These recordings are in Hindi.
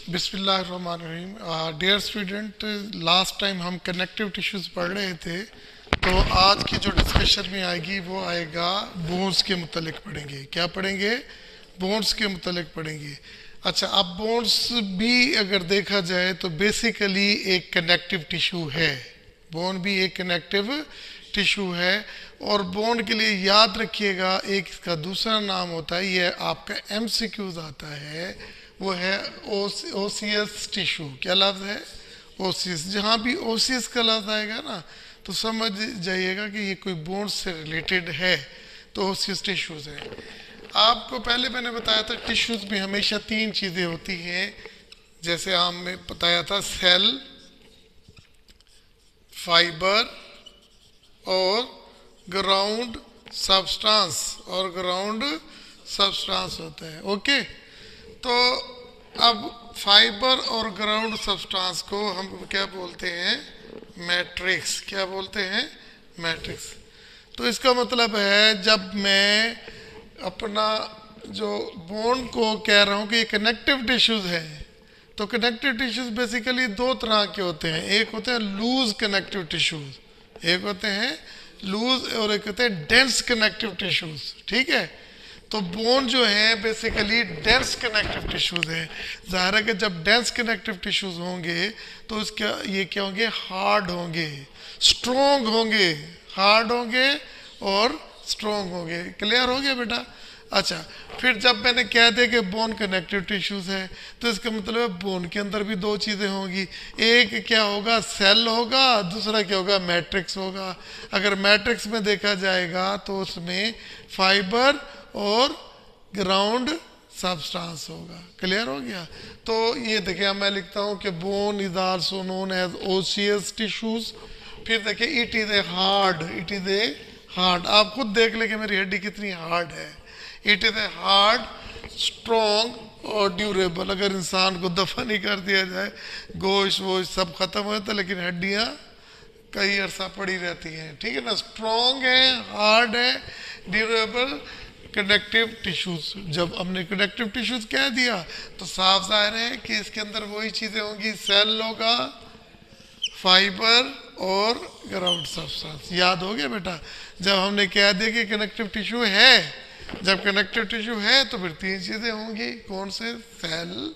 बिस्मिल्लाहिर्रहमानिर्रहीम। डियर स्टूडेंट, लास्ट टाइम हम कनेक्टिव टिश्यूज़ पढ़ रहे थे, तो आज की जो डिस्कशन में आएगी वो आएगा बोन्स के मुतलिक पढ़ेंगे। क्या पढ़ेंगे? बोन्स के मुतलिक पढ़ेंगे। अच्छा, अब बोन्स भी अगर देखा जाए तो बेसिकली एक कनेक्टिव टिश्यू है। बोन भी एक कनेक्टिव टिश्यू है। और बोन के लिए याद रखिएगा, एक इसका दूसरा नाम होता है, ये आपका एमसीक्यूज आता है, वो है ओसीएस टिश्यू। क्या लफ्ज़ है? ओसीएस। जहाँ भी ओसीएस का लफ्ज़ आएगा ना, तो समझ जाइएगा कि ये कोई बोन से रिलेटेड है, तो ओसीएस टिश्यूज है। आपको पहले मैंने बताया था टिश्यूज में हमेशा तीन चीज़ें होती हैं। जैसे हमने बताया था, सेल, फाइबर और ग्राउंड सब्सटेंस, और ग्राउंड सब्सटेंस होता है। ओके, तो अब फाइबर और ग्राउंड सब्सटेंस को हम क्या बोलते हैं? मैट्रिक्स। क्या बोलते हैं? मैट्रिक्स। तो इसका मतलब है, जब मैं अपना जो बोन को कह रहा हूँ कि ये कनेक्टिव टिश्यूज है, तो कनेक्टिव टिश्यूज बेसिकली दो तरह के होते हैं। एक होते हैं लूज कनेक्टिव टिश्यूज, एक होते हैं लूज, और एक होते हैं डेंस कनेक्टिव टिश्यूज। ठीक है, तो बोन जो है बेसिकली डेंस कनेक्टिव टिश्यूज है। ज़ाहिर है कि जब डेंस कनेक्टिव टिश्यूज होंगे तो इसका ये क्या होंगे? हार्ड होंगे, स्ट्रोंग होंगे। हार्ड होंगे और स्ट्रोंग होंगे। क्लियर हो गया बेटा? अच्छा, फिर जब मैंने कह दिया कि बोन कनेक्टिव टिश्यूज है, तो इसका मतलब है बोन के अंदर भी दो चीज़ें होंगी। एक क्या होगा? सेल होगा, दूसरा क्या होगा? मैट्रिक्स होगा। अगर मैट्रिक्स में देखा जाएगा तो उसमें फाइबर और ग्राउंड सब्सटेंस होगा। क्लियर हो गया? तो ये देखिए, मैं लिखता हूँ कि bone is also known as osseous tissues. फिर देखिए, it is a hard, it is a hard. आप खुद देख ले कि मेरी हड्डी कितनी हार्ड है। It is a hard, strong और ड्यूरेबल। अगर इंसान को दफन ही कर दिया जाए, गोश्त वोश्त सब खत्म हो जाता है, लेकिन हड्डियाँ कई अरसा पड़ी रहती हैं। ठीक है ना? स्ट्रॉन्ग है, हार्ड है, ड्यूरेबल, कनेक्टिव टिश्यूज। जब हमने कनेक्टिव टिश्यूज कह दिया तो साफ जाहिर है कि इसके अंदर वही चीज़ें होंगी, सेल होगा, फाइबर और ग्राउंड सब्सटेंस। याद हो गया बेटा? जब हमने कह दिया कि कनेक्टिव टिश्यू है, जब कनेक्टिव टिश्यू है तो फिर तीन चीज़ें होंगी। कौन से? Cell,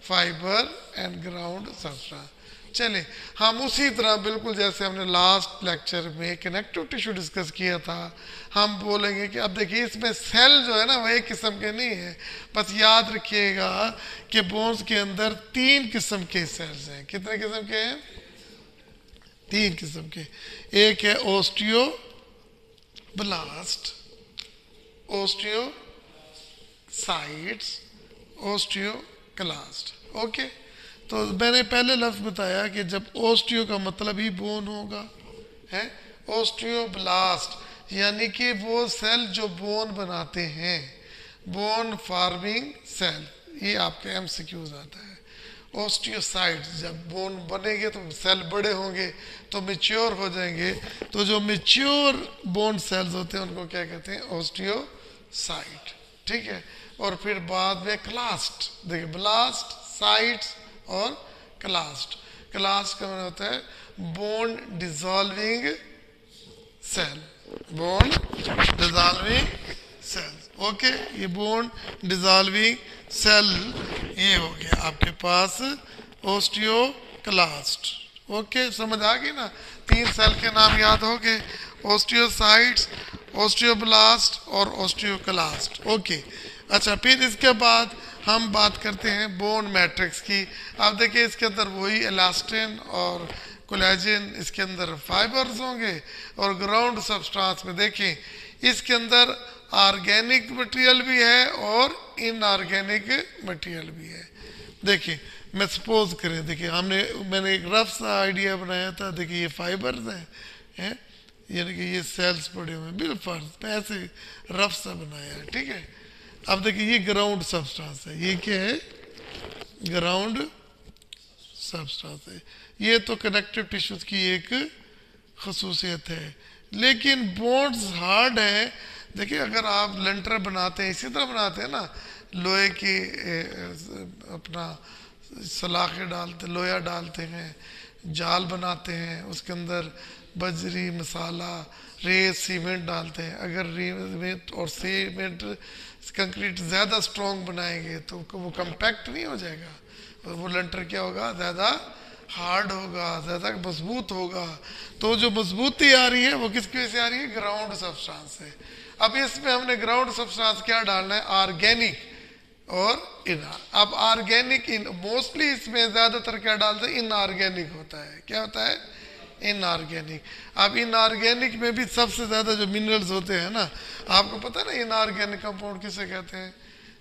fibre and ground substance. चले, हम उसी तरह बिल्कुल जैसे हमने लास्ट लेक्चर में कनेक्टिव टिश्यू डिस्कस किया था, हम बोलेंगे कि अब देखिए, इसमें सेल जो है ना, वो एक किस्म के नहीं है। बस याद रखिएगा कि बोन्स के अंदर तीन किस्म के सेल्स हैं। कितने किस्म के हैं? तीन किस्म के। एक है ओस्टियोब्लास्ट, ओस्टियोसाइट्स, ओस्टियोक्लास्ट। ओके, तो मैंने पहले लफ्ज़ बताया कि जब ओस्टियो का मतलब ही बोन होगा, है। ओस्टियोब्लास्ट यानी कि वो सेल जो बोन बनाते हैं, बोन फार्मिंग सेल। ये आपके एमसीक्यूज आता है। ओस्टियोसाइट्स, जब बोन बनेंगे तो सेल बड़े होंगे, तो मेच्योर हो जाएंगे, तो जो मेच्योर बोन सेल्स होते हैं उनको क्या कहते हैं? ओस्टियोसाइट। ठीक है, और फिर बाद में क्लास्ट। देखिए, ब्लास्ट, साइट्स और क्लास्ट। क्लास्ट का मतलब होता है bone dissolving cell, bone dissolving cell. Okay, ये बोन डिजॉल्विंग सेल ये हो गया आपके पास ओस्टियोक्लास्ट। ओके, समझ आ गई ना? तीन सेल के नाम याद हो गए, ओस्टियोसाइट्स, ओस्टियोब्लास्ट और ओस्टियोक्लास्ट। ओके, अच्छा, फिर इसके बाद हम बात करते हैं बोन मैट्रिक्स की। अब देखिए, इसके अंदर वही इलास्टिन और कोलेजन, इसके अंदर फाइबर्स होंगे, और ग्राउंड सब्सटेंस में देखिए, इसके अंदर ऑर्गेनिक मटेरियल भी है और इनऑर्गेनिक मटेरियल भी है। देखिए, मैं सपोज करें, देखिए मैंने एक रफ सा आइडिया बनाया था। देखिए, ये फाइबर्स हैं, यानी कि ये सेल्स पड़े हुए हैं, बिल्कुल ऐसे रफ सा बनाया है। ठीक है, अब देखिए, ये ग्राउंड सब्सटेंस है। ये क्या है? ग्राउंड सब्सटेंस है। ये तो कनेक्टिव टिश्यूज की एक खसूसियत है। लेकिन बोन्स हार्ड है। देखिए, अगर आप लेंटर बनाते हैं, इसी तरह बनाते हैं ना, लोहे की अपना सलाखें डालते, लोया डालते हैं, जाल बनाते हैं, उसके अंदर बजरी, मसाला, रेत, सीमेंट डालते हैं। अगर रेत और सीमेंट कंक्रीट ज़्यादा स्ट्रॉन्ग बनाएंगे तो वो कम्पैक्ट नहीं हो जाएगा, वो लंटर क्या होगा, ज़्यादा हार्ड होगा, ज़्यादा मजबूत होगा। तो जो मजबूती आ रही है वो किसकी वजह से आ रही है, ग्राउंड सब्सटेंस से। अब इसमें हमने ग्राउंड सब्सटेंस क्या डालना है, ऑर्गेनिक और इन। अब ऑर्गेनिक इन मोस्टली इसमें ज़्यादातर क्या डालते हैं, इनऑर्गेनिक होता है। क्या होता है, इनऑर्गेनिक। अब इनऑर्गेनिक में भी सबसे ज़्यादा जो मिनरल्स होते हैं ना, आपको पता है ना इनऑर्गेनिक कंपाउंड किसे कहते हैं,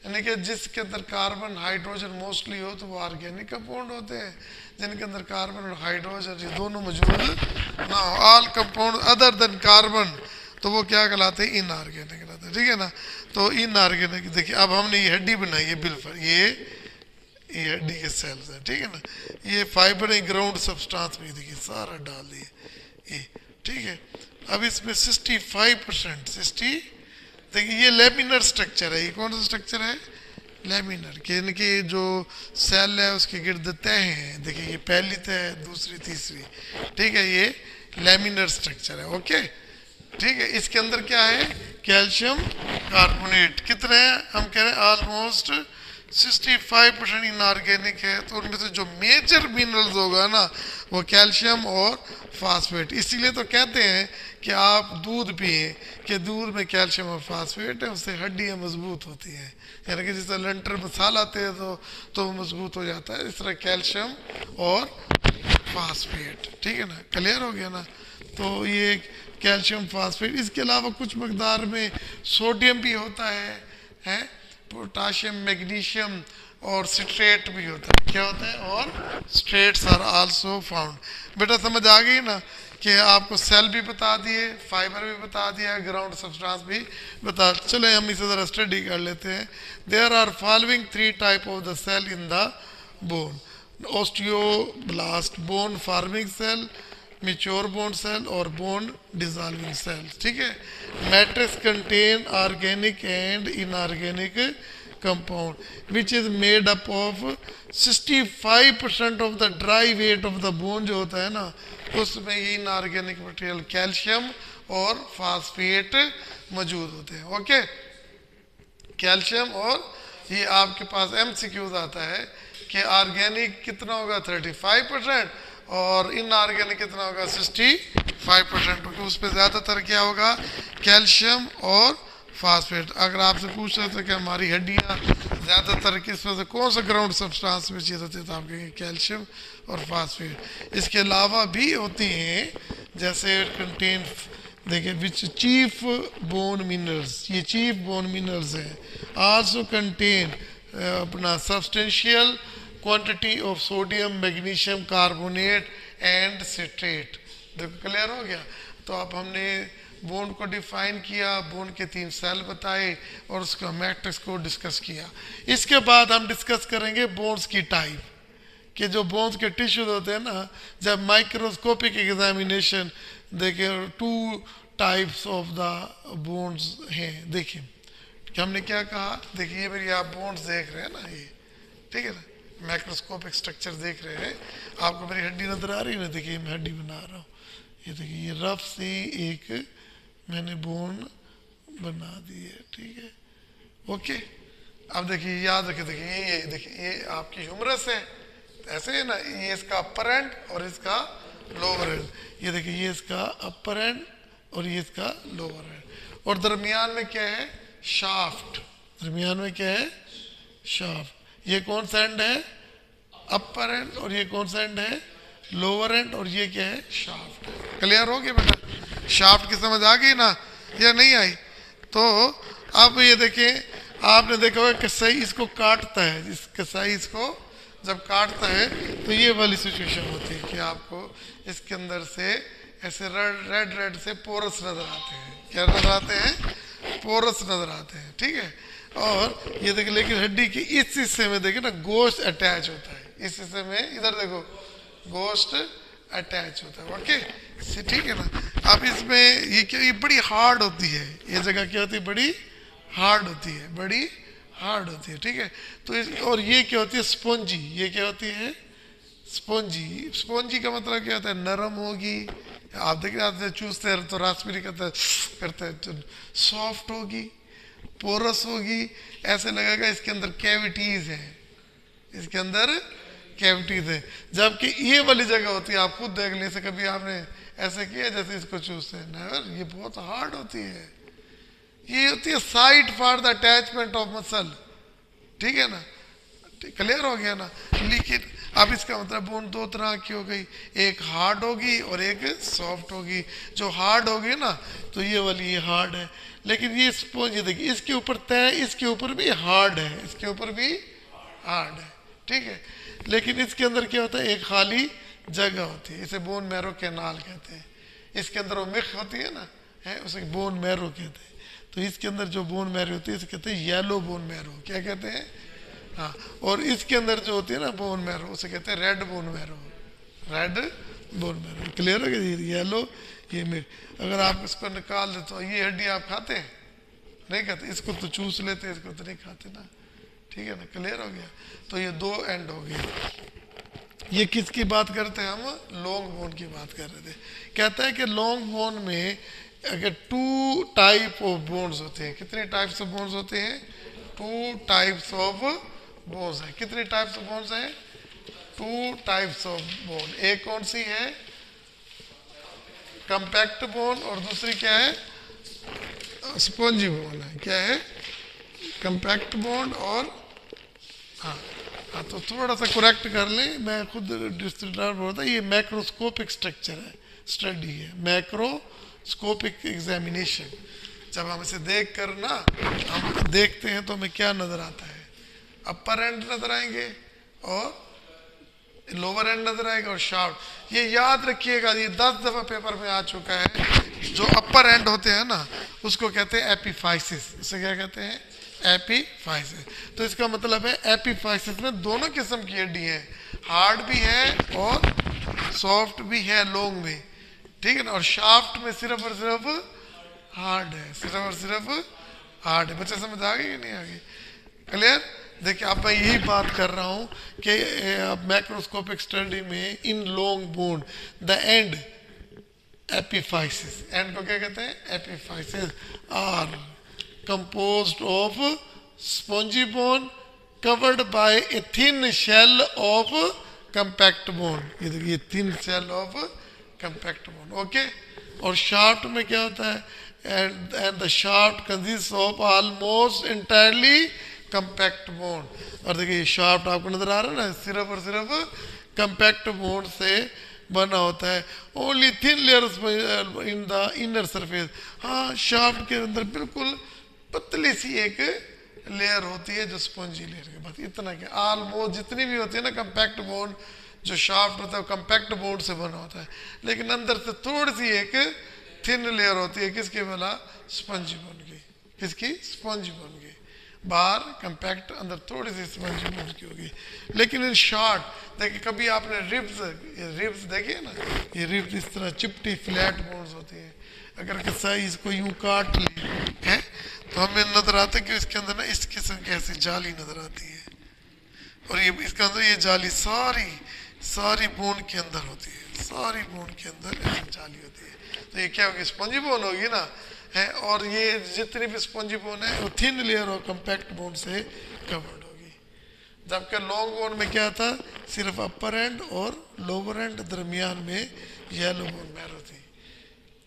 यानी कि जिसके अंदर कार्बन हाइड्रोजन मोस्टली हो तो वो ऑर्गेनिक कंपाउंड होते हैं। जिनके अंदर कार्बन और हाइड्रोजन ये दोनों मौजूद ना हो, all compound other than carbon, तो वो क्या कहलाते हैं, इनऑर्गेनिक कहलाते हैं। ठीक है ना। तो इनऑर्गेनिक देखिए, अब हमने ये हड्डी बनाई है बिल्कुल, ये हड्डी के सेल्स हैं। ठीक है ना। ये फाइबर है, ग्राउंड सब्सटेंस में देखिए सारा डाल दिए ये। ठीक है। अब इसमें 65% 60, देखिए ये लेमिनर स्ट्रक्चर है। ये कौन सा स्ट्रक्चर है, लेमिनर, यानी कि जो सेल है उसके गिर्द तह हैं। देखिए ये पहली तह है, दूसरी, तीसरी। ठीक है, ये लेमिनर स्ट्रक्चर है। ओके, ठीक है। इसके अंदर क्या है, कैल्शियम कार्बोनेट। कितने हैं, हम कह रहे हैं ऑलमोस्ट 65% इनऑर्गेनिक है। तो उनमें से जो मेजर मिनरल्स होगा ना वो कैल्शियम और फास्फेट। इसीलिए तो कहते हैं कि आप दूध पिए कि दूध में कैल्शियम और फास्फेट है, उससे हड्डियाँ मजबूत होती हैं। यानी कि जिस तरह लंटर मसाला तेज हो तो वो मजबूत हो जाता है, इस तरह कैल्शियम और फास्फेट। ठीक है ना, क्लियर हो गया ना। तो ये कैल्शियम फास्फेट, इसके अलावा कुछ मकदार में सोडियम भी होता है, पोटाशियम, मैग्नीशियम और सिट्रेट भी होता है। क्या होता है, और स्ट्रेट्स आर आल्सो फाउंड। बेटा समझ आ गई ना कि आपको सेल भी बता दिए, फाइबर भी बता दिया, ग्राउंड सब्सटेंस भी बता। चले हम इसे ज़रा स्टडी कर लेते हैं। There are following 3 type of the cell in the bone, osteoblast, bone forming cell, mature bone cell और बोन डिजॉल्विंग सेल। ठीक है। Matrix contain organic and inorganic compound which is made up of 65% of the dry weight of the bone जो होता है ना, उसमें ये इनऑर्गेनिक मटेरियल कैल्शियम और फास्फेट मौजूद होते हैं। ओके, कैल्शियम और ये आपके पास MCQs आता है कि ऑर्गेनिक कितना होगा 35% और इनऑर्गेनिक कितना होगा 65%, क्योंकि उस पर ज़्यादातर क्या होगा, कैल्शियम और फास्फेट। अगर आपसे पूछ रहे थे कि हमारी हड्डियाँ ज़्यादातर किस वजह से कौन सा ग्राउंड सब्सटेंस में चीज़ होती है, तो आप कहेंगे कैल्शियम और फास्फेट। इसके अलावा भी होती हैं, जैसे कंटेन, देखिए विच चीफ बोन मिनरल्स, ये चीफ बोन मिनरल्स हैं। आल्सो कंटेन अपना substantial quantity of sodium, magnesium carbonate and citrate. देखो क्लियर हो गया। तो अब हमने बोन को डिफाइन किया, बोन के 3 सेल बताए और उसका मैट्रिक्स को डिस्कस किया। इसके बाद हम डिस्कस करेंगे बोन्स की टाइप, कि जो बोन्स के टिश्यूज होते हैं ना, जब माइक्रोस्कोपिक एग्जामिनेशन देखिए 2 टाइप्स ऑफ द बोन्स हैं। देखिए कि हमने क्या कहा, देखिए ये मेरी आप बोन्स देख रहे हैं ना, ये ठीक है ना, माइक्रोस्कोपिक स्ट्रक्चर देख रहे हैं। आपको मेरी हड्डी नजर आ रही है ना, देखिए मैं हड्डी बना रहा हूँ। ये देखिए ये रफ सी एक मैंने बोन बना दी है। ठीक है, ओके। अब देखिए याद रखिए, देखिए ये देखिए ये आपकी ह्यूमरस है, ऐसे है ना, ये इसका अपर एंड और इसका लोअर एंड। ये देखिए ये इसका अपर एंड और ये इसका लोअर एंड, और दरमियान में क्या है, शाफ्ट। दरमियान में क्या है, शाफ्ट। ये कौन सा एंड है, अपर एंड, और ये कौन सा एंड है, लोअर एंड, और ये क्या है, शाफ्ट। क्लियर हो गया बेटा, शाफ्ट की समझ आ गई ना या नहीं आई। तो अब ये देखें, आपने देखा होगा कसाई इसको काटता है, इस कसाई इसको जब काटता है तो ये वाली सिचुएशन होती है कि आपको इसके अंदर से ऐसे रेड रेड से पोरस नजर आते हैं। क्या नजर आते हैं, पोरस नजर आते हैं। ठीक है, और ये देखिए लेकिन हड्डी के इस हिस्से में देखिए ना गोश्त अटैच होता है, इस हिस्से में इधर देखो गोश्त अटैच होता है। ओके, ठीक है ना। अब इसमें ये क्या, ये बड़ी हार्ड होती है, ये जगह क्या होती है, बड़ी हार्ड होती है, बड़ी हार्ड होती है, ठीक है। तो और ये क्या होती है, स्पॉन्जी। ये क्या होती है, स्पॉन्जी। स्पॉन्जी का मतलब क्या होता है, नरम होगी। आप देखिए, आप चूसते हैं तो रास्पबेरी करते हैं तो सॉफ्ट होगी, पोरस होगी, ऐसे लगेगा इसके अंदर कैविटीज है, इसके अंदर कैविटीज है। जबकि ये वाली जगह होती है, आप खुद देख लें, से कभी आपने ऐसे किया जैसे इसको चूसते हैं ना, ये बहुत हार्ड होती है। ये होती है site for the attachment of muscle, ठीक है ना, क्लियर हो गया ना। लेकिन अब इसका मतलब बोन दो तरह की हो गई, एक हार्ड होगी और एक सॉफ्ट होगी। जो हार्ड होगी ना, तो ये वाली ये हार्ड है, लेकिन ये स्पॉन्ज देखिए, इसके ऊपर तय, इसके ऊपर भी हार्ड है, इसके ऊपर भी हार्ड है, ठीक है। लेकिन इसके अंदर क्या होता है, एक खाली जगह होती है, इसे बोन मैरो कैनाल कहते हैं। इसके अंदर वो मिक्स होती है ना, है, उसे बोन मैरो कहते हैं। तो इसके अंदर जो बोन मैरो होती है इसे कहते हैं येलो बोन मैरो, क्या कहते हैं, हाँ। और इसके अंदर जो होती है ना बोन मैरो, उसे कहते हैं red bone marrow, red bone marrow. Clear हो गया, येलो ये मिर्च। अगर आप इसको निकाल दे तो ये हड्डी आप खाते हैं, नहीं खाते, इसको तो चूस लेते हैं, इसको तो नहीं खाते ना, ठीक है ना। क्लियर हो गया। तो ये दो एंड हो गए। ये किसकी बात करते हैं हम, लॉन्ग बोन की बात कर रहे थे। कहता है कि लॉन्ग बोन में अगर 2 टाइप ऑफ बोन्स होते हैं। कितने टाइप्स ऑफ बोन्स होते हैं, 2 टाइप्स ऑफ बोन्स है। कितने टाइप्स ऑफ बोन्स हैं, 2 टाइप्स ऑफ बोन। एक कौन सी है, कंपैक्ट बोन, और दूसरी क्या है, स्पॉन्जी बोन है। क्या है, कंपैक्ट बोन और हाँ हाँ, तो थोड़ा सा करेक्ट कर लें, मैं खुद डिस्ट्रिक्टर बोलता, ये मैक्रोस्कोपिक स्ट्रक्चर है, स्टडी है, मैक्रोस्कोपिक एग्जामिनेशन। जब हम इसे देख कर ना, हम देखते हैं तो हमें क्या नजर आता है, अपर एंड नजर आएंगे और लोअर एंड नजर आएगा और शाफ्ट। ये याद रखिएगा, ये 10 दफा पेपर में आ चुका है। जो अपर एंड होते हैं ना, उसको कहते हैं एपिफाइसिस। इसे क्या कहते हैं, एपिफाइसिस। तो इसका मतलब है एपिफाइसिस में दोनों किस्म की हड्डी है, हार्ड भी है और सॉफ्ट भी है, लॉन्ग में, ठीक है ना। और शाफ्ट में सिर्फ और सिर्फ हार्ड है, सिर्फ और सिर्फ हार्ड है। बच्चे समझ आ गए कि नहीं आ गई, क्लियर। देखिए, अब मैं यही बात कर रहा हूं कि मैक्रोस्कोपिक स्टडी में in long bone the end epiphysis, end को क्या कहते हैं, epiphysis are composed of spongy bone covered by a thin shell of compact bone। ये देखिए, thin shell of compact bone, okay। और shaft में क्या होता है, and the shaft consists of almost entirely compact bone। और देखिए, ये shaft आपको नजर आ रहा है ना, सिर्फ और सिर्फ compact bone से बना होता है। Only thin layers in the inner surface. हाँ, शाफ्ट के अंदर बिल्कुल पतली सी एक लेयर होती है जो स्पॉन्जी लेयर के, बस इतना क्या। ऑलमोस्ट जितनी भी होती है ना कंपैक्ट बोन, जो शाफ्ट होता है वो कंपैक्ट बोन से बना होता है, लेकिन अंदर से थोड़ी सी एक थिन लेयर होती है, किसके वाला, स्पंजी बोन की। किसकी, स्पंजी बोन की। बाहर कंपैक्ट, अंदर थोड़ी सी स्पंजी बोन की होगी। लेकिन इन शॉर्ट देखिए, कभी आपने रिब्स देखिए ना, ये रिब्स इस तरह चिपटी फ्लैट बोन्स होती है। अगर किसा इसको यूं काट ले है तो हमें नजर आता है कि इसके अंदर ना इस किस्म की ऐसी जाली नजर आती है, और ये इसके अंदर ये जाली सारी बोन के अंदर होती है, सारी बोन के अंदर ऐसी जाली होती है। तो ये क्या होगी, स्पंजी बोन होगी ना, है। और ये जितनी भी स्पंजी बोन है वो थिन लेयर और कंपैक्ट बोन से कवर्ड होगी। जबकि लॉन्ग बोन में क्या था, सिर्फ अपर एंड और लोअर एंड, दरमियान में येलो बोन मैरो थी।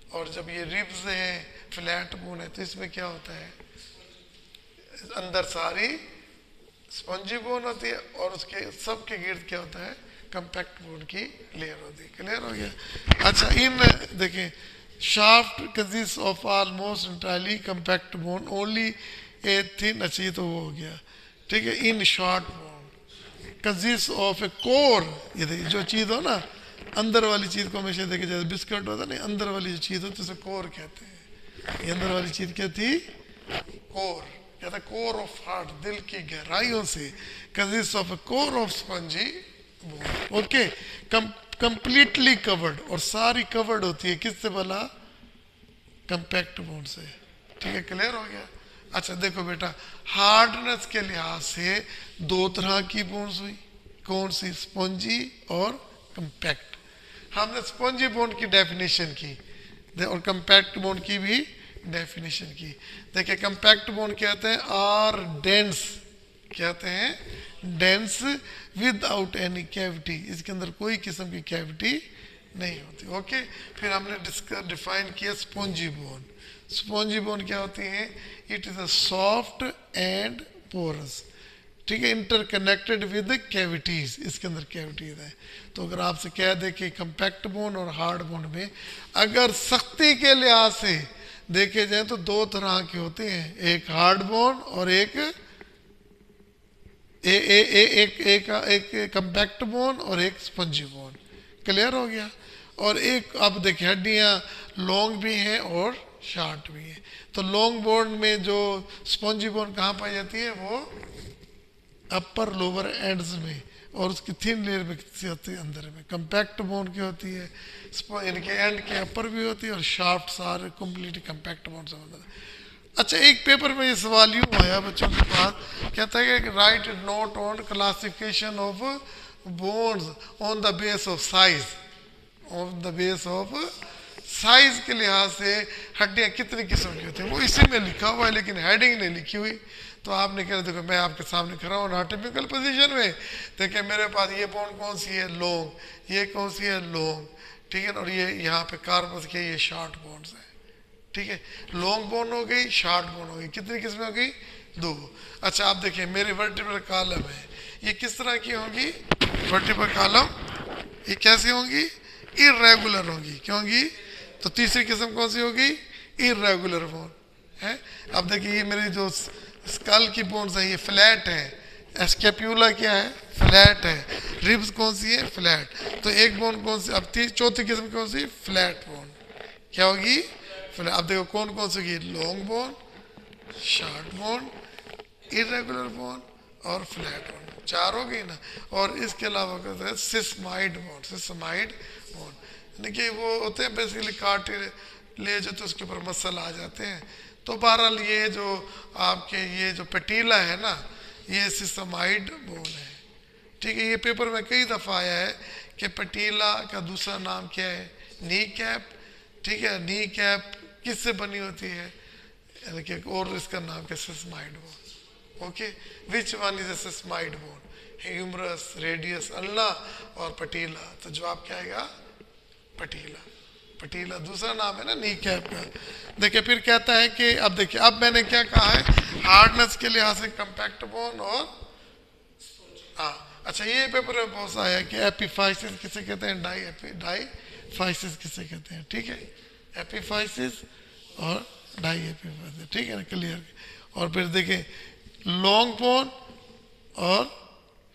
और जब ये रिब्स है, फ्लैट बोन है, तो इसमें क्या होता है, अंदर सारी स्पंजी बोन होती है और उसके सब के गिर्द क्या होता है, कंपैक्ट बोन की लेयर होती है। क्लियर हो गया। अच्छा, इन देखें, shaft consist of almost entirely compact bone only a thin. अच्छा, ये तो वो हो गया, ठीक है। In short bone consist of A core. ये देखिए, जो चीज़ हो ना, अंदर वाली चीज़ को हमेशा देखे, जैसे बिस्किट होता नहीं, अंदर वाली जो चीज़ होती है उसे कोर कहते हैं। ये अंदर वाली चीज़ क्या थी, कोर। कहता है कोर ऑफ हार्ट, दिल की गहराइयों से, consist of A core of spongy bone, okay. Completely covered, और सारी कवर्ड होती है किससे भला, कंपैक्ट बोन से, ठीक है। क्लियर हो गया। अच्छा देखो बेटा, हार्डनेस के लिहाज से दो तरह की बोन्स हुई, कौन सी? स्पॉन्जी और कंपैक्ट। हमने स्पॉन्जी बोन की डेफिनेशन की और कंपैक्ट बोन की भी डेफिनेशन की। देखिए कंपैक्ट बोन कहते हैं आर डेंस, कहते हैं डेंस विदाउट एनी कैविटी, इसके अंदर कोई किस्म की कैविटी नहीं होती। ओके, फिर हमने डिफाइन किया स्पॉन्जी बोन। स्पॉन्जी बोन क्या होती है? It is a soft and porous, ठीक है, इंटरकनेक्टेड विद कैविटीज, इसके अंदर कैविटीज है। तो अगर आपसे कह दे कि कंपैक्ट बोन और हार्ड बोन में अगर सख्ती के लिहाज से देखे जाए तो दो तरह के होते हैं, एक हार्ड बोन और एक कंपैक्ट बोन और एक स्पंजी बोन। क्लियर हो गया? और एक अब देखिए हड्डियां लॉन्ग भी हैं और शार्ट भी हैं। तो लॉन्ग बोन में जो स्पंजी बोन कहाँ पाई जाती है? वो अपर लोअर एंड्स में, और उसकी थिन लेयर में होती है अंदर में। कंपैक्ट बोन की होती है इनके एंड के अपर भी होती है और शाफ्ट सारे कंप्लीटली कंपैक्ट बोन से बनता है। अच्छा, एक पेपर में ये सवाल यूँ आया बच्चों के पास, कहता है कि right note on classification of bones on the base of size, on the base of size के लिहाज से हड्डियाँ कितनी किस्म की होती हैं, वो इसी में लिखा हुआ है लेकिन हेडिंग नहीं लिखी हुई। तो आपने कहा देखो मैं आपके सामने खड़ा हूँ अनाटॉमिकल पोजीशन में, देखिए मेरे पास ये बोन कौन सी है? लॉन्ग। ये कौन सी है? लॉन्ग। ठीक है, और ये यहाँ पे कार्पस के ये शॉर्ट बोन्स है। ठीक है, लॉन्ग बोन हो गई, शॉर्ट बोन हो गई, कितनी किस्में हो गई? दो। अच्छा आप देखिए मेरी वर्टिब्रल कॉलम है, ये किस तरह की होंगी? वर्टिब्रल कॉलम ये कैसी होंगी? इरेगुलर होंगी। क्यों होंगी? तो तीसरी किस्म कौन सी होगी? इरेगुलर बोन है। अब देखिए ये मेरी जो स्कल की बोन्स है ये फ्लैट है, स्कैप्यूला क्या है? फ्लैट है। रिब्स कौन सी है? फ्लैट। तो एक बोन कौन सी? अब चौथी किस्म कौन सी? Flat bone. क्या होगी? फ्लैट। अब देखो कौन कौन सी होगी? Long bone, short bone, irregular bone और फ्लैट बोन। चार हो गई ना। और इसके अलावा कहते हैं सिस्माइड बोन। सिस्माइड बोन देखिए वो होते हैं बेसिकली कार्टिलेज जो, तो उसके ऊपर मसल आ जाते हैं। तो बहरहाल ये जो आपके ये जो पेटीला है ना, ये सिस्माइड बोन है। ठीक है, ये पेपर में कई दफ़ा आया है कि पेटीला का दूसरा नाम क्या है? Knee cap. ठीक है, नी कैप किससे बनी होती है? यानी कि और इसका नाम क्या? Sesamoid bone. Okay, which one is a sesamoid bone? Humerus, radius, ulna और पेटीला। तो जवाब क्या आएगा? पेटीला। पेटीला दूसरा नाम है ना नी कैप का। देखिए फिर कहता है कि अब देखिए अब मैंने क्या कहा है? हार्डनेस के लिहाज से कंपैक्ट बोन और अच्छा ये पेपर में बहुत आया कि एपिफाइसिस किसे कहते हैं? डाईफाइसिस किसे कहते हैं? ठीक है, एपिफाइसिस और डाई एपिफाइसिस। ठीक है ना, क्लियर। और फिर देखिए लॉन्ग बोन और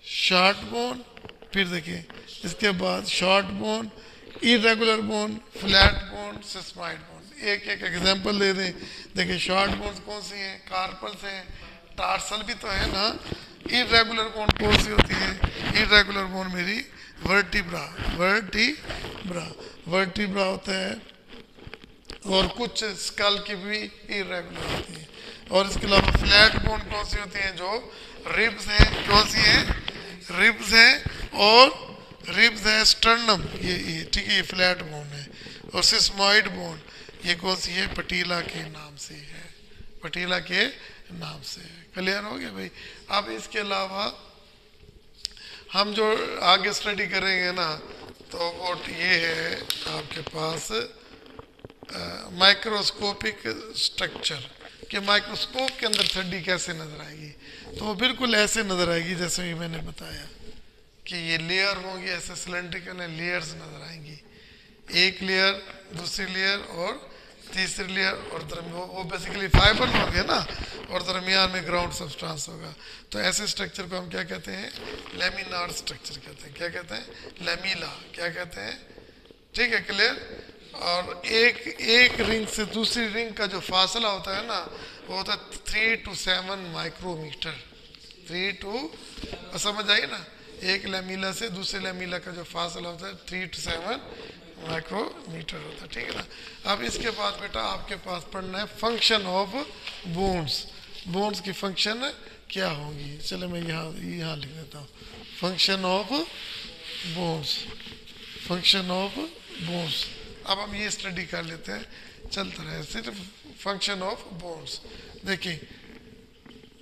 शॉर्ट बोन, फिर देखिए इसके बाद short bone, irregular bone, flat bone, sesamoid bone. एक एक एग्जांपल दे दें। देखिए शॉर्ट बोन कौन सी हैं? कार्पल्स हैं, टार्सल भी तो है ना। इरेगुलर बोन कौन सी होती है? इरेगुलर बोन मेरी वर्टिब्रा। वर्टिब्रा होता है और कुछ स्कल की भी इरेगुलर होती है। और इसके अलावा फ्लैट बोन कौन सी होती है? जो रिब्स हैं। कौन सी हैं? रिब्स हैं और रिब्स है स्टर्नम, ये ठीक है, ये फ्लैट बोन है। और सिस्मॉइड बोन ये कौन सी है? पेटीला के नाम से है, पेटीला के नाम से है। क्लियर हो गया भाई? अब इसके अलावा हम जो आगे स्टडी करेंगे ना, तो वो ये है आपके पास माइक्रोस्कोपिक स्ट्रक्चर, कि माइक्रोस्कोप के अंदर हड्डी कैसे नजर आएगी। तो वो बिल्कुल ऐसे नजर आएगी जैसे ही मैंने बताया कि ये लेयर होंगी, ऐसे सिलेंड्रिकल लेयर्स नजर आएंगी। एक लेयर, दूसरी लेयर और तीसरी लेयर, और वो बेसिकली फाइबर होंगे ना, और दरमियान में ग्राउंड सब्सटेंस होगा। तो ऐसे स्ट्रक्चर को हम क्या कहते हैं? लेमिनार स्ट्रक्चर कहते हैं। क्या कहते हैं? लेमिला। क्या कहते हैं? ठीक है, क्लियर। और एक रिंग से दूसरी रिंग का जो फासला होता है ना, वो होता है 3 to 7 माइक्रोमीटर। 3 to, समझ आई ना, एक लेमिला से दूसरे लेमिला का जो फासला होता है 3 to 7 माइक्रोमीटर होता है। ठीक है ना। अब इसके बाद बेटा आपके पास पढ़ना है फंक्शन ऑफ बोन्स। बोन्स की फंक्शन क्या होगी। चलो मैं यहाँ लिख देता हूँ, function of bones, function of bones. अब हम ये स्टडी कर लेते हैं, चलता रहे सिर्फ फंक्शन ऑफ बोन्स। देखिए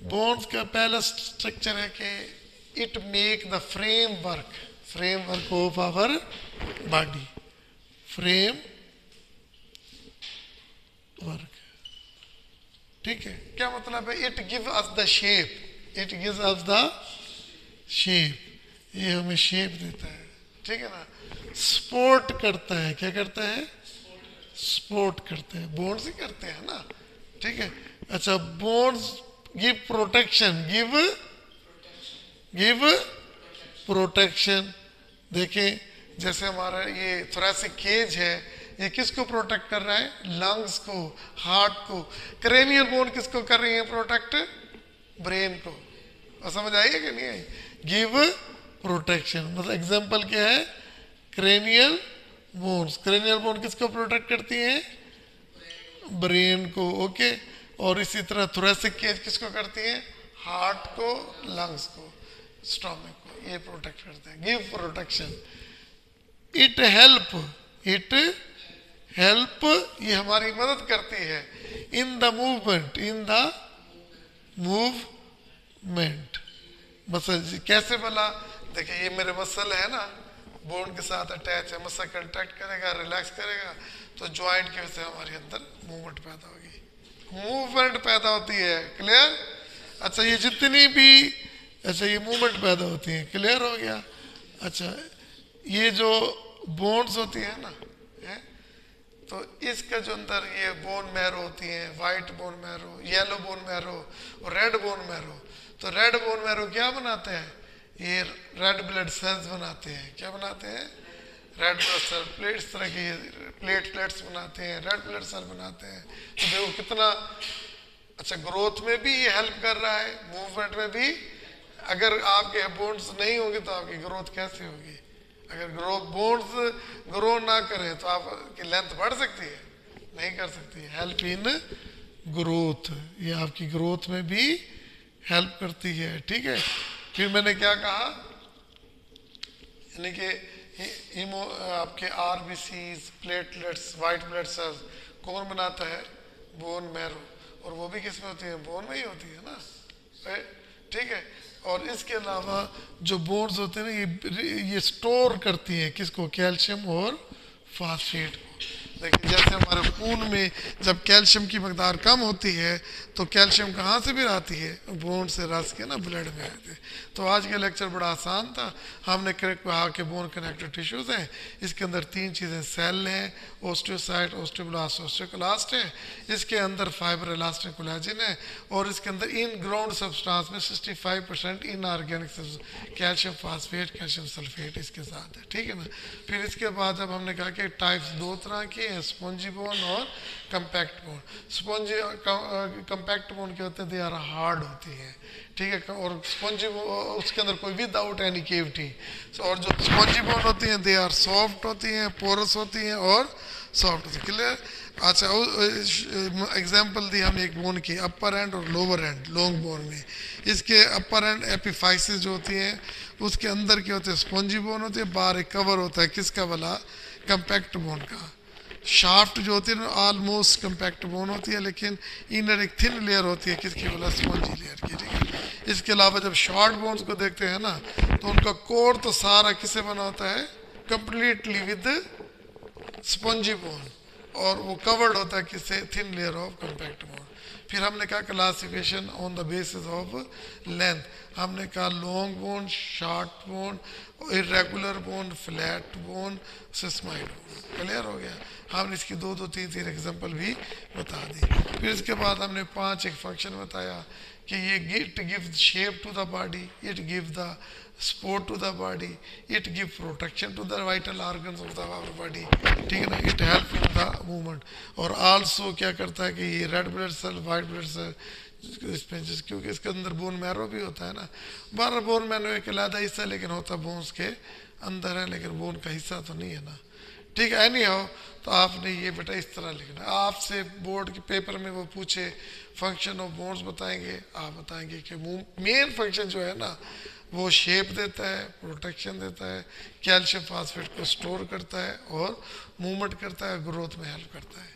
बोन्स का पहला स्ट्रक्चर है कि it make the framework, framework of our body, framework, ठीक है। क्या मतलब है, it give us the shape, it gives us the shape, ये हमें शेप देता है, ठीक है ना। सपोर्ट करता है, क्या करता है, सपोर्ट करते हैं, बोन्स ही करते हैं ना, ठीक है। अच्छा bones give protection, give protection. देखें जैसे हमारा ये थोरेसिक केज है, ये किसको प्रोटेक्ट कर रहा है, लंग्स को, हार्ट को। क्रेनियल बोन किसको कर रही है प्रोटेक्ट, ब्रेन को। और समझ आई है कि नहीं आई, गिव प्रोटेक्शन मतलब एग्जांपल क्या है, क्रेनियल बोन्स, क्रेनियल बोन किसको प्रोटेक्ट करती है, ब्रेन को, ओके। और इसी तरह थोरेसिक केज किसको करती है, हार्ट को, लंग्स को, स्टोमक को, ये प्रोटेक्ट करते हैं, give protection. It help, it help ये हमारी मदद करती है, इन the movement, in the movement. Muscle कैसे बोला, देखिए ये मेरे मसल है ना, बोन के साथ अटैच है, मसल कंट्रैक्ट करेगा, रिलैक्स करेगा, तो ज्वाइंट की वजह से हमारे अंदर मूवमेंट पैदा होगी, मूवमेंट पैदा होती है, क्लियर। अच्छा ये जितनी भी, अच्छा ये मूवमेंट पैदा होती है, क्लियर हो गया। अच्छा ये जो बोन्स होती है ना, तो इसका जो अंदर ये बोन मैरो होती है, white bone marrow, yellow bone marrow और रेड बोन मैरो। तो रेड बोन मैरो क्या बनाते हैं, ये रेड ब्लड सेल्स बनाते हैं, क्या बनाते हैं, रेड ब्लड सेल, प्लेट्स तरह की प्लेटलेट्स बनाते हैं, रेड ब्लड सेल बनाते हैं। तो देखो कितना अच्छा, ग्रोथ में भी ये हेल्प कर रहा है, मूवमेंट में भी। अगर आपके बोन्स नहीं होंगे तो आपकी ग्रोथ कैसे होगी, अगर बोन्स ग्रो ना करें तो आपकी लेंथ बढ़ सकती है, नहीं कर सकती। हेल्प इन ग्रोथ, ये आपकी ग्रोथ में भी हेल्प करती है, ठीक है। फिर मैंने क्या कहा, यानी कि आपके RBCs, platelets, white blood cells कौन बनाता है, बोन मैरो, और वो भी किस में होती है, बोन में ही होती है ना, ठीक है। और इसके अलावा जो बोन्स होते हैं ना, ये स्टोर करती हैं किसको, कैल्शियम और फास्फेट को। देखिए जैसे हमारे खून में जब कैल्शियम की मकदार कम होती है तो कैल्शियम कहाँ से भी आती है, बोन से रस के ना ब्लड में आते हैं। तो आज का लेक्चर बड़ा आसान था, हमने कहा कि बोन कनेक्टिव टिश्यूज़ हैं, इसके अंदर तीन चीज़ें, सेल हैं, ओस्टियोसाइट, ओस्टियोब्लास्ट, ओस्टियोक्लास्ट है, इसके अंदर फाइबर, इलास्टिन, कोलेजन है, और इसके अंदर इन ग्राउंड सब्सटेंस में 65% inorganic calcium phosphate, calcium sulphate इसके साथ है, ठीक है ना। फिर इसके बाद जब हमने कहा कि टाइप्स दो तरह के हैं, स्पॉन्जी बोन और compact bone. Spongy compact bone क्या होते हैं, दे आर हार्ड होती है, ठीक है, और स्पॉन्जी उसके अंदर कोई विदाउट एनी केविटी। और जो स्पॉन्जी बोन होती हैं दे आर सॉफ्ट होती हैं, पोरस होती हैं और सॉफ्ट होती है, क्लियर। अच्छा एग्जांपल दी हमने एक बोन की, अपर एंड और लोअर एंड, लॉन्ग बोन में। इसके अपर एंड एपिफाइसिस जो होती हैं उसके अंदर क्या होते हैं, स्पॉन्जी बोन होती है, बाहर एक कवर होता है किसका वाला, कंपैक्ट बोन का। शाफ्ट जो होती है ना ऑलमोस्ट कंपैक्ट बोन होती है, लेकिन इनर एक थिन लेयर होती है किसकी वाला, स्पॉन्जी लेयर की, ठीक है। इसके अलावा जब शॉर्ट बोन्स को देखते हैं ना तो उनका कोर तो सारा किससे बना होता है, कंप्लीटली विद स्पॉन्जी बोन, और वो कवर्ड होता है किससे, thin layer of compact bone. फिर हमने कहा classification on the basis of length, हमने कहा long bone, short bone, irregular bone, flat bone, sesamoid bone, clear हो गया। हमने इसकी दो तीन एग्जांपल भी बता दी। फिर इसके बाद हमने 5 एक फंक्शन बताया कि ये it give shape to the body, it give the support to the body, it give protection to the vital organs of the our body, ठीक है ना, it help in the movement. और आल्सो क्या करता है कि ये red blood cell, white blood cell, इसमें क्योंकि इसके अंदर बोन मैरो भी होता है ना, बारह बोन मैरो एक अलग हिस्सा लेकिन होता बोन्स के अंदर है, लेकिन बोन का हिस्सा तो नहीं है ना, ठीक है, नहीं हो तो आपने ये बेटा इस तरह लिखना है। आपसे बोर्ड के पेपर में वो पूछे फंक्शन ऑफ बोन्स बताएंगे, आप बताएंगे कि मेन फंक्शन जो है ना वो शेप देता है, प्रोटेक्शन देता है, कैल्शियम फास्फेट को स्टोर करता है और मूवमेंट करता है, ग्रोथ में हेल्प करता है।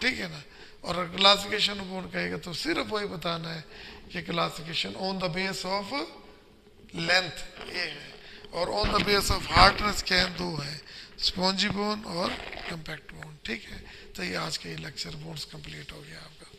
ठीक है ना। और क्लासिफिकेशन ऑफ बोन कहेगा तो सिर्फ वही बताना है कि classification on the base of length ये है, और on the base of hardness क्या है, दो है, स्पॉन्जी बोन और कम्पैक्ट बोन। ठीक है, तो ये आज का ये लेक्चर बोन्स कंप्लीट हो गया आपका।